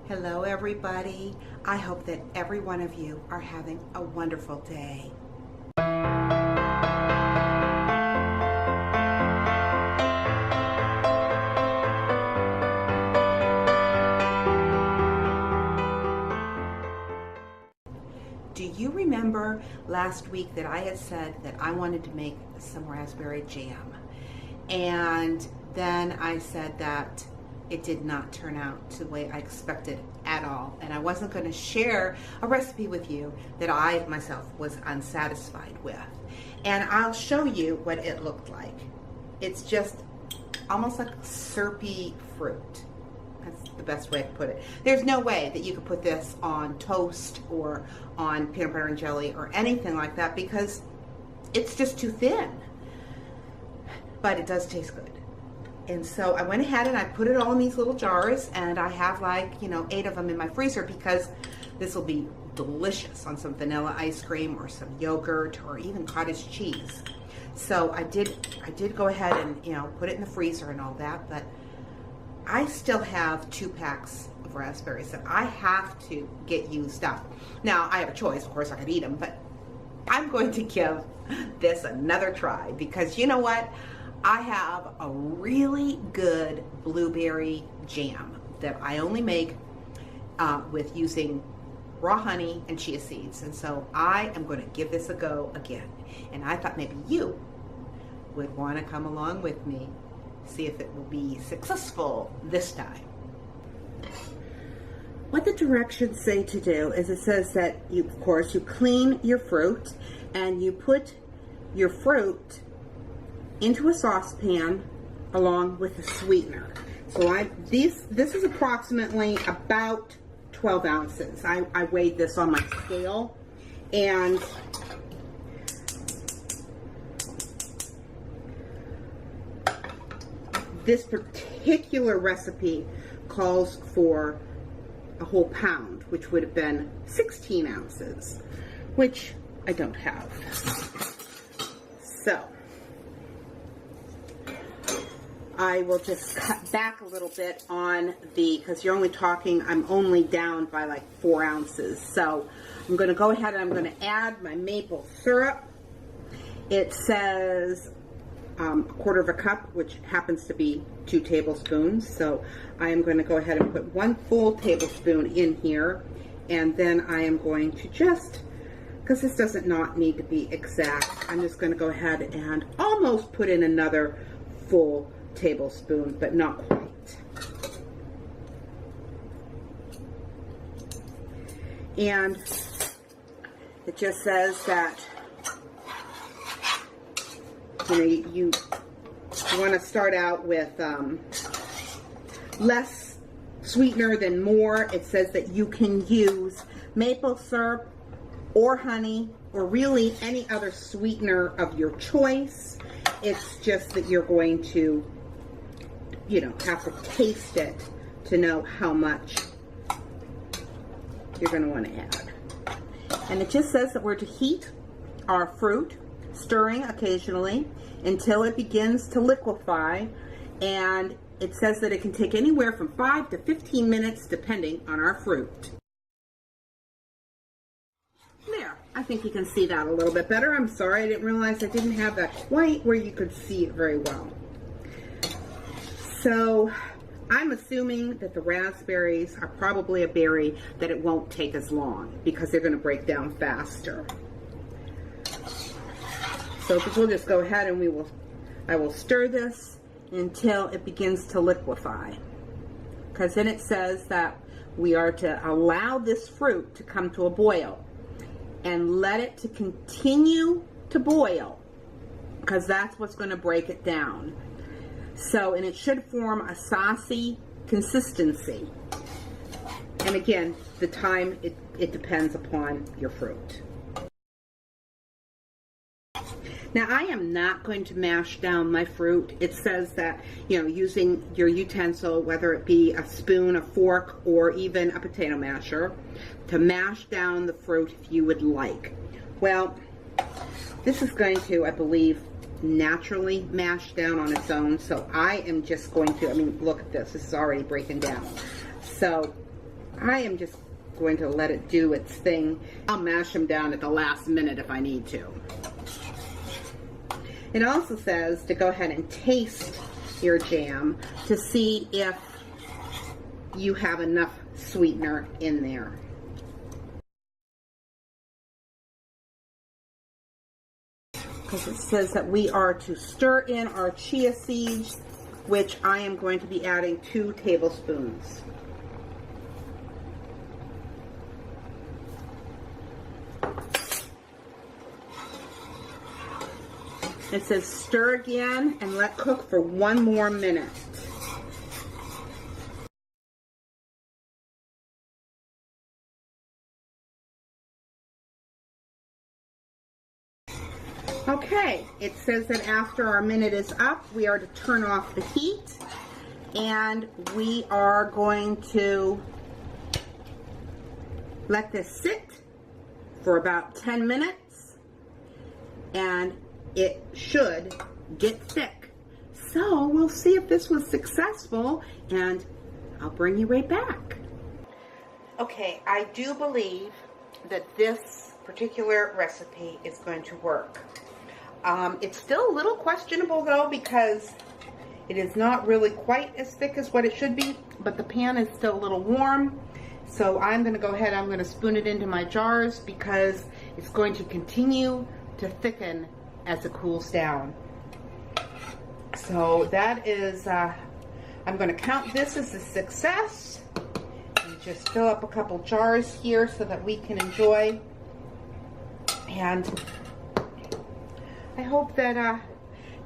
Hello everybody. I hope that every one of you are having a wonderful day. Do you remember last week that I had said that I wanted to make some raspberry jam? And then I said that it did not turn out the way I expected at all. And I wasn't going to share a recipe with you that I myself was unsatisfied with. And I'll show you what it looked like. It's just almost like syrupy fruit. That's the best way to put it. There's no way that you could put this on toast or on peanut butter and jelly or anything like that because it's just too thin. But it does taste good. And so I went ahead and I put it all in these little jars, and I have 8 of them in my freezer because this will be delicious on some vanilla ice cream or some yogurt or even cottage cheese. So I did go ahead and put it in the freezer and all that, but I still have 2 packs of raspberries that I have to get used up. Now I have a choice, of course I could eat them, but I'm going to give this another try because you know what? I have a really good blueberry jam that I only make with using raw honey and chia seeds. And so I am going to give this a go again. And I thought maybe you would want to come along with me, see if it will be successful this time. What the directions say to do is it says that you clean your fruit and you put your fruit into a saucepan along with a sweetener. So this is approximately about 12 ounces. I weighed this on my scale, and this particular recipe calls for a whole pound, which would have been 16 ounces, which I don't have. So I will just cut back a little bit on because I'm only down by 4 ounces. So I'm going to go ahead and I'm going to add my maple syrup. It says a 1/4 cup, which happens to be 2 tablespoons. So I am going to go ahead and put 1 full tablespoon in here. And then I am going to because this does not need to be exact, I'm just going to go ahead and almost put in another full tablespoon, but not quite. And it just says that you want to start out with less sweetener than more. It says that you can use maple syrup or honey or really any other sweetener of your choice. It's just that you're going to have to taste it to know how much you're going to want to add. And it just says that we're to heat our fruit, stirring occasionally until it begins to liquefy, and it says that it can take anywhere from 5 to 15 minutes depending on our fruit. There, I think you can see that a little bit better. I'm sorry, I didn't realize I didn't have that quite where you could see it very well. So I'm assuming that the raspberries are probably a berry that it won't take as long because they're going to break down faster. So we'll just go ahead and I will stir this until it begins to liquefy. Because then it says that we are to allow this fruit to come to a boil and let it to continue to boil because that's what's going to break it down. So, and it should form a saucy consistency. And again, the time, it depends upon your fruit. Now, I am not going to mash down my fruit. It says that, using your utensil, whether it be a spoon, a fork, or even a potato masher, to mash down the fruit if you would like. Well, this is going to, I believe, naturally mash down on its own. So I am just going to, look at this. This is already breaking down. So I am just going to let it do its thing. I'll mash them down at the last minute if I need to. It also says to go ahead and taste your jam to see if you have enough sweetener in there. Because it says that we are to stir in our chia seeds, which I am going to be adding 2 tablespoons. It says stir again and let cook for 1 more minute. Okay, it says that after our minute is up, we are to turn off the heat, and we are going to let this sit for about 10 minutes, and it should get thick. So we'll see if this was successful, and I'll bring you right back. Okay, I do believe that this particular recipe is going to work. It's still a little questionable though, because it is not really quite as thick as what it should be, but the pan is still a little warm. So I'm going to go ahead, I'm going to spoon it into my jars because it's going to continue to thicken as it cools down. So that is, I'm going to count this as a success. And just fill up a couple jars here so that we can enjoy. And I hope that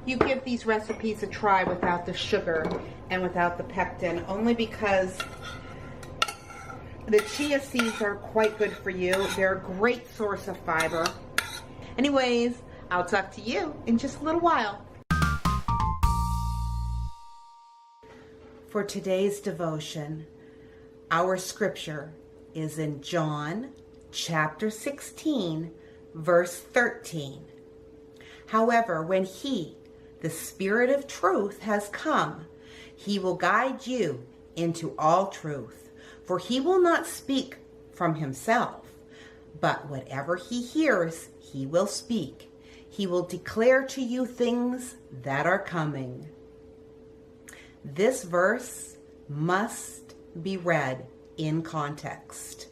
you give these recipes a try without the sugar and without the pectin, only because the chia seeds are quite good for you. They're a great source of fiber. Anyways, I'll talk to you in just a little while. For today's devotion, our scripture is in John chapter 16, verse 13. However, when He, the Spirit of truth, has come, He will guide you into all truth. For He will not speak from Himself, but whatever He hears, He will speak. He will declare to you things that are coming. This verse must be read in context.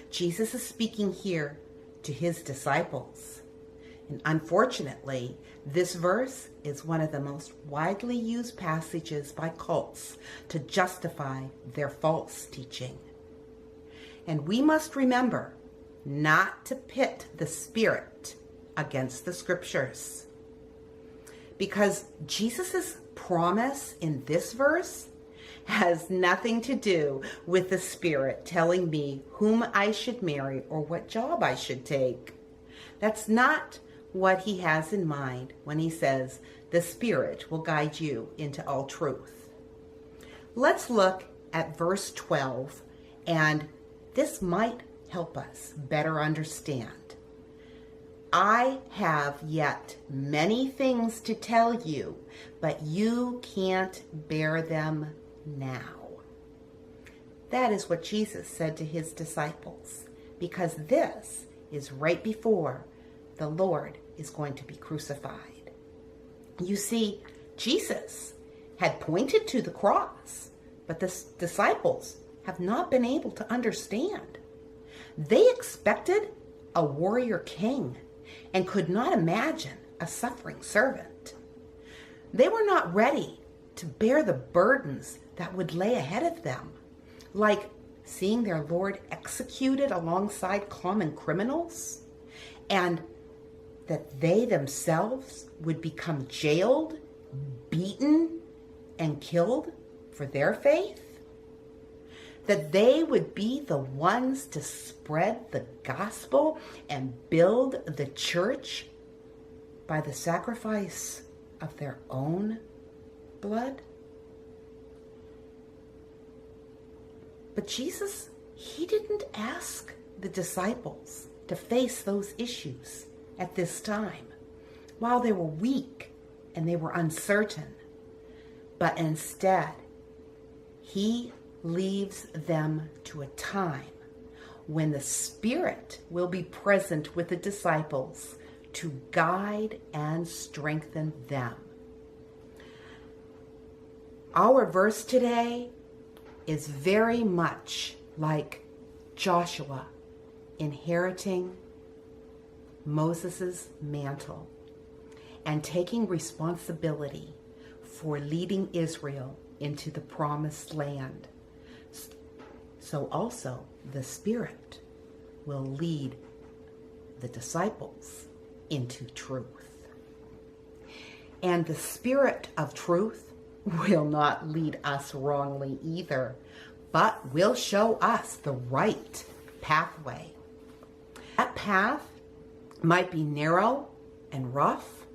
Jesus is speaking here to His disciples. And unfortunately, this verse is one of the most widely used passages by cults to justify their false teaching. And we must remember not to pit the Spirit against the Scriptures. Because Jesus' promise in this verse has nothing to do with the Spirit telling me whom I should marry or what job I should take. That's not what He has in mind when He says the Spirit will guide you into all truth. Let's look at verse 12, and this might help us better understand. I have yet many things to tell you, but you can't bear them now. That is what Jesus said to His disciples, because this is right before the Lord is going to be crucified. You see, Jesus had pointed to the cross, but the disciples have not been able to understand. They expected a warrior king and could not imagine a suffering servant. They were not ready to bear the burdens that would lay ahead of them, like seeing their Lord executed alongside common criminals, and that they themselves would become jailed, beaten, and killed for their faith. That they would be the ones to spread the gospel and build the church by the sacrifice of their own blood. But Jesus, He didn't ask the disciples to face those issues at this time, while they were weak and they were uncertain. But instead, He leaves them to a time when the Spirit will be present with the disciples to guide and strengthen them. Our verse today is very much like Joshua inheriting Moses' mantle and taking responsibility for leading Israel into the promised land. So also the Spirit will lead the disciples into truth. And the Spirit of truth will not lead us wrongly either, but will show us the right pathway. That path might be narrow and rough,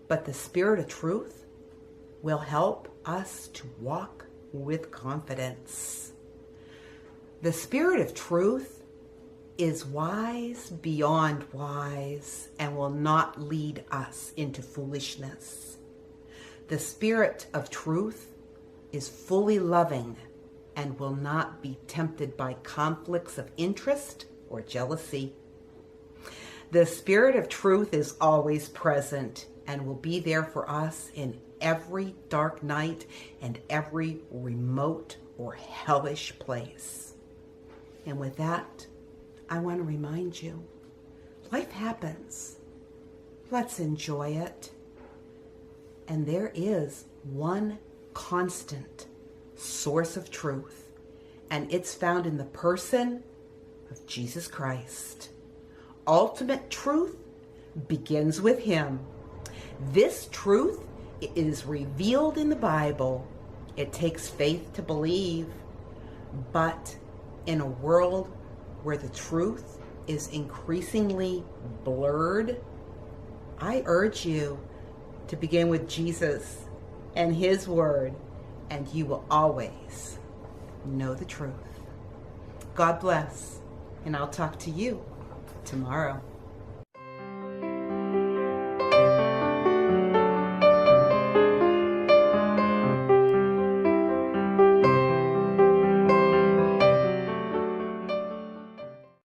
but the Spirit of truth will help us to walk with confidence. The Spirit of truth is wise beyond wise and will not lead us into foolishness. The Spirit of truth is fully loving and will not be tempted by conflicts of interest or jealousy. The Spirit of truth is always present and will be there for us in every dark night and every remote or hellish place. And with that, I want to remind you, life happens. Let's enjoy it. And there is one constant source of truth, and it's found in the person of Jesus Christ. Ultimate truth begins with Him. This truth is revealed in the Bible. It takes faith to believe, but in a world where the truth is increasingly blurred, I urge you to begin with Jesus and His Word, and you will always know the truth. God bless, and I'll talk to you tomorrow.